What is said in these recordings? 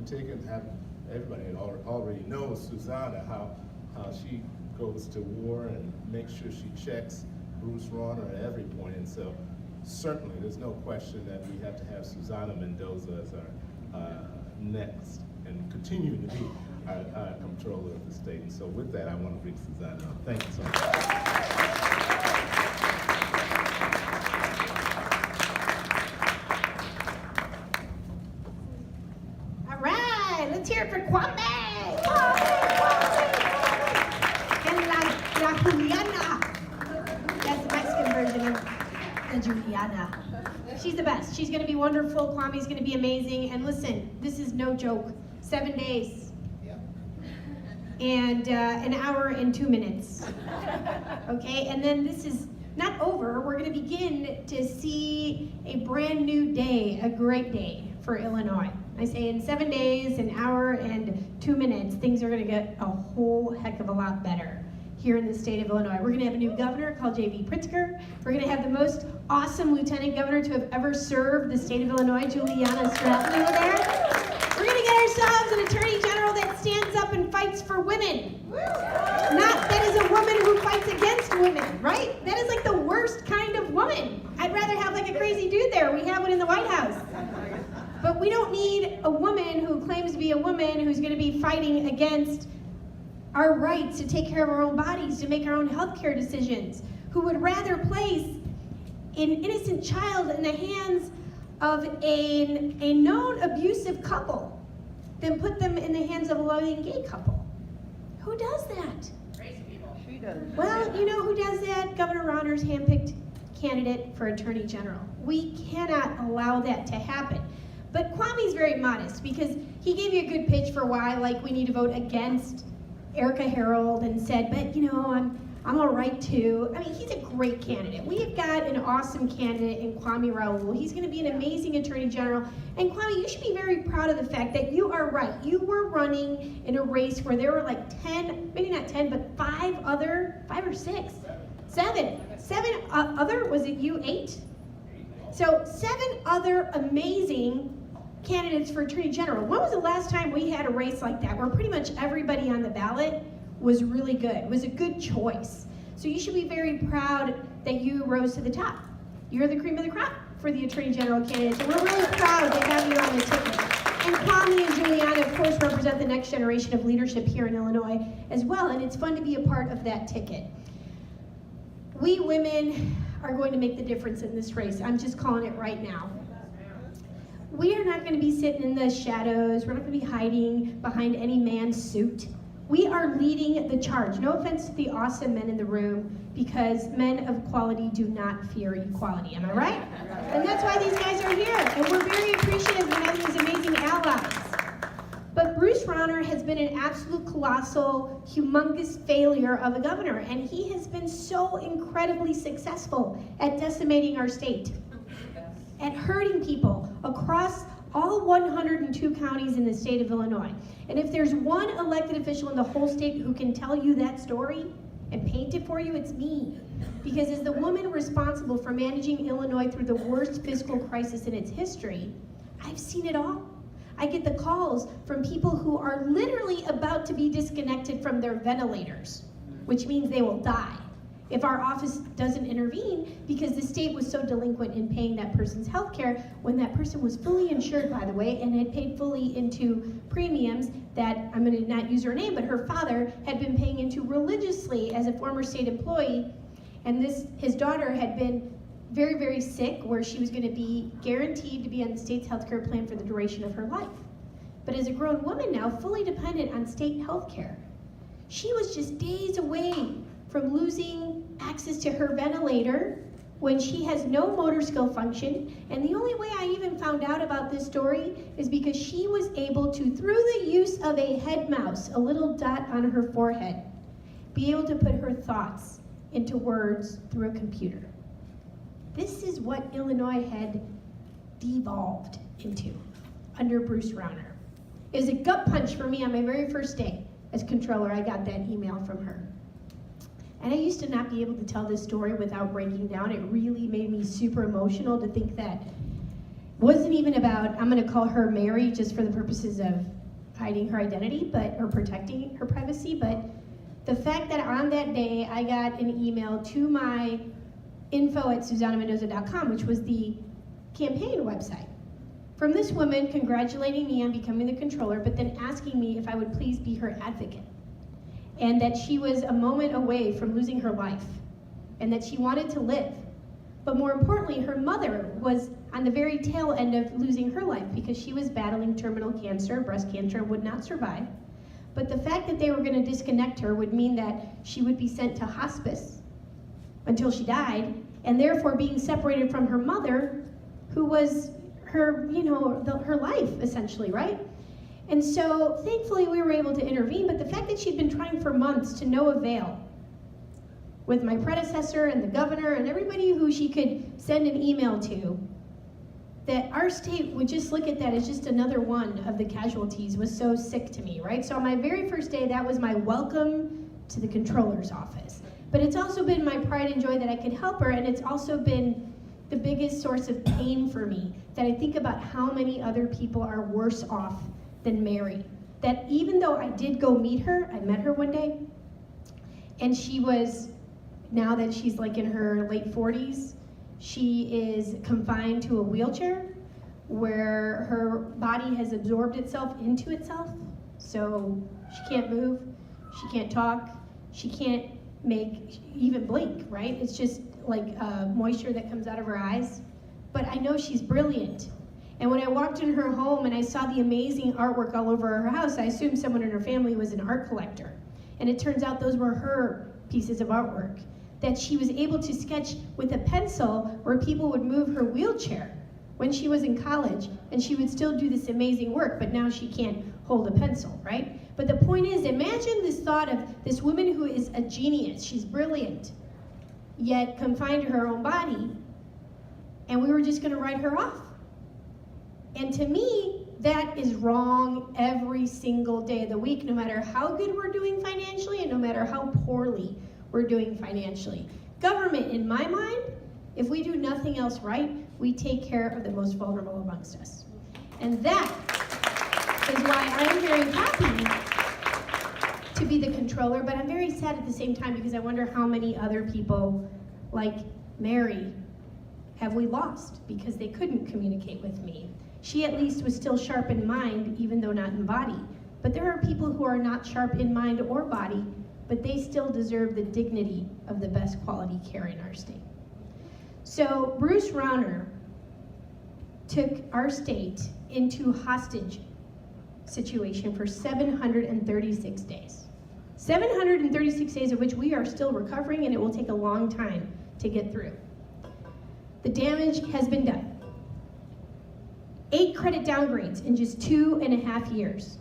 Taken, have everybody already knows Susana, how she goes to war and makes sure she checks Bruce Rauner at every point. And so certainly there's no question that we have to have Susana Mendoza as our next and continuing to be our comptroller of the state. And so with that, I want to bring Susana up. Thank you so much. Let's hear it for Kwame! And La Juliana. That's the Mexican version of the Juliana. She's the best. She's going to be wonderful. Kwame's going to be amazing. And listen, this is no joke. 7 days. And an hour and 2 minutes. Okay, and then this is not over. We're going to begin to see a brand new day, a great day for Illinois. I say in 7 days, an hour and 2 minutes, things are going to get a whole heck of a lot better here in the state of Illinois. We're going to have a new governor called J.B. Pritzker. We're going to have the most awesome lieutenant governor to have ever served the state of Illinois, Juliana Stratton over there. We're going to get ourselves an attorney general that stands up and fights for women. Not that is a woman who fights against women, right? That is like the worst kind of woman. I'd rather have like a crazy dude there. We have one in the White House. But we don't need a woman who claims to be a woman who's going to be fighting against our rights to take care of our own bodies, to make our own healthcare decisions, who would rather place an innocent child in the hands of a known abusive couple than put them in the hands of a loving gay couple. Who does that? Crazy people. She does. Well, you know who does that? Governor Rauner's handpicked candidate for Attorney General. We cannot allow that to happen. But Kwame's very modest because he gave you a good pitch for why, like, we need to vote against Erica Harold and said, but you know, I'm all right too. I mean, he's a great candidate. We have got an awesome candidate in Kwame Raoul. He's going to be an amazing Attorney General. And Kwame, you should be very proud of the fact that you are right. You were running in a race where there were like 10, maybe not 10, but 5 or 6, 7 other, was it you 8? So 7 other amazing candidates for Attorney General. When was the last time we had a race like that where pretty much everybody on the ballot was really good, was a good choice? So you should be very proud that you rose to the top. You're the cream of the crop for the Attorney General candidates, and we're really proud to have you on the ticket. And Kwame and Juliana, of course, represent the next generation of leadership here in Illinois as well, and it's fun to be a part of that ticket. We women are going to make the difference in this race. I'm just calling it right now. We are not going to be sitting in the shadows. We're not going to be hiding behind any man's suit. We are leading the charge. No offense to the awesome men in the room, because men of quality do not fear equality. Am I right? And that's why these guys are here. And we're very appreciative of having these amazing allies. But Bruce Rauner has been an absolute colossal, humongous failure of a governor, and he has been so incredibly successful at decimating our state, at hurting people across all 102 counties in the state of Illinois. And if there's one elected official in the whole state who can tell you that story and paint it for you, it's me. Because as the woman responsible for managing Illinois through the worst fiscal crisis in its history, I've seen it all. I get the calls from people who are literally about to be disconnected from their ventilators, which means they will die if our office doesn't intervene, because the state was so delinquent in paying that person's health care when that person was fully insured, by the way, and had paid fully into premiums that, I'm going to not use her name, but her father had been paying into religiously as a former state employee, and his daughter had been very, very sick, where she was going to be guaranteed to be on the state's health care plan for the duration of her life. But as a grown woman now, fully dependent on state health care, she was just days away from losing access to her ventilator when she has no motor skill function. And the only way I even found out about this story is because she was able to, through the use of a head mouse, a little dot on her forehead, be able to put her thoughts into words through a computer. This is what Illinois had devolved into under Bruce Rauner. It was a gut punch for me on my very first day as controller. I got that email from her. And I used to not be able to tell this story without breaking down. It really made me super emotional to think that wasn't even about, I'm gonna call her Mary just for the purposes of hiding her identity, or protecting her privacy, but the fact that on that day I got an email to my info@susanamendoza.com, which was the campaign website, from this woman congratulating me on becoming the controller, but then asking me if I would please be her advocate, and that she was a moment away from losing her life, and that she wanted to live. But more importantly, her mother was on the very tail end of losing her life because she was battling terminal cancer, breast cancer, and would not survive. But the fact that they were going to disconnect her would mean that she would be sent to hospice until she died, and therefore being separated from her mother, who was her, her life, essentially, right? And so, thankfully, we were able to intervene, but the fact that she'd been trying for months to no avail, with my predecessor and the governor and everybody who she could send an email to, that our state would just look at that as just another one of the casualties was so sick to me, right? So on my very first day, that was my welcome to the controller's office. But it's also been my pride and joy that I could help her, and it's also been the biggest source of pain for me, that I think about how many other people are worse off than Mary. That even though I did go meet her, I met her one day, and she was, now that she's like in her late 40s, she is confined to a wheelchair where her body has absorbed itself into itself. So she can't move, she can't talk, she can't even blink, right? It's just like moisture that comes out of her eyes. But I know she's brilliant. And when I walked in her home and I saw the amazing artwork all over her house, I assumed someone in her family was an art collector. And it turns out those were her pieces of artwork that she was able to sketch with a pencil where people would move her wheelchair when she was in college, and she would still do this amazing work, but now she can't hold a pencil, right? But the point is, imagine this thought of this woman who is a genius, she's brilliant, yet confined to her own body, and we were just gonna write her off. And to me, that is wrong every single day of the week, no matter how good we're doing financially and no matter how poorly we're doing financially. Government, in my mind, if we do nothing else right, we take care of the most vulnerable amongst us. And that is why I'm very happy to be the controller, but I'm very sad at the same time because I wonder how many other people like Mary have we lost because they couldn't communicate with me. She at least was still sharp in mind, even though not in body. But there are people who are not sharp in mind or body, but they still deserve the dignity of the best quality care in our state. So Bruce Rauner took our state into hostage situation for 736 days. 736 days of which we are still recovering, and it will take a long time to get through. The damage has been done. 8 credit downgrades in just 2.5 years.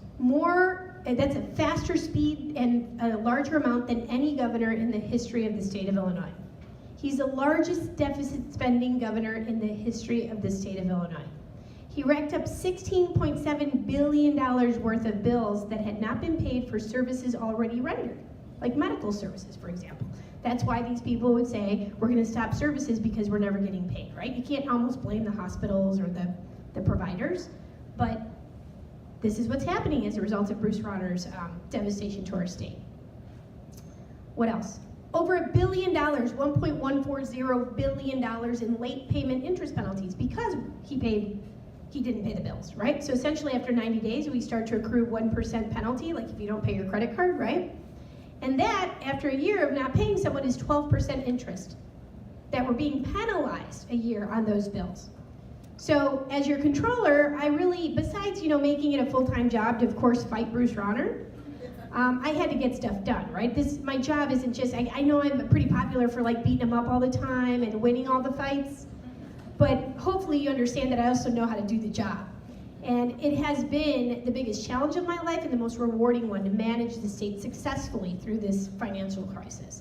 That's a faster speed and a larger amount than any governor in the history of the state of Illinois. He's the largest deficit spending governor in the history of the state of Illinois. He racked up $16.7 billion worth of bills that had not been paid for services already rendered, like medical services, for example. That's why these people would say, we're gonna stop services because we're never getting paid, right? You can't almost blame the hospitals or the providers, but this is what's happening as a result of Bruce Rauner's devastation to our state. What else? Over $1 billion, $1.140 billion in late payment interest penalties because he didn't pay the bills, right? So essentially after 90 days, we start to accrue 1% penalty, like if you don't pay your credit card, right? And that, after a year of not paying someone, is 12% interest that we're being penalized a year on those bills. So as your controller, I really, besides making it a full-time job to, of course, fight Bruce Rauner, I had to get stuff done, right? My job isn't just, I know I'm pretty popular for like beating him up all the time and winning all the fights, but hopefully you understand that I also know how to do the job. And it has been the biggest challenge of my life and the most rewarding one to manage the state successfully through this financial crisis.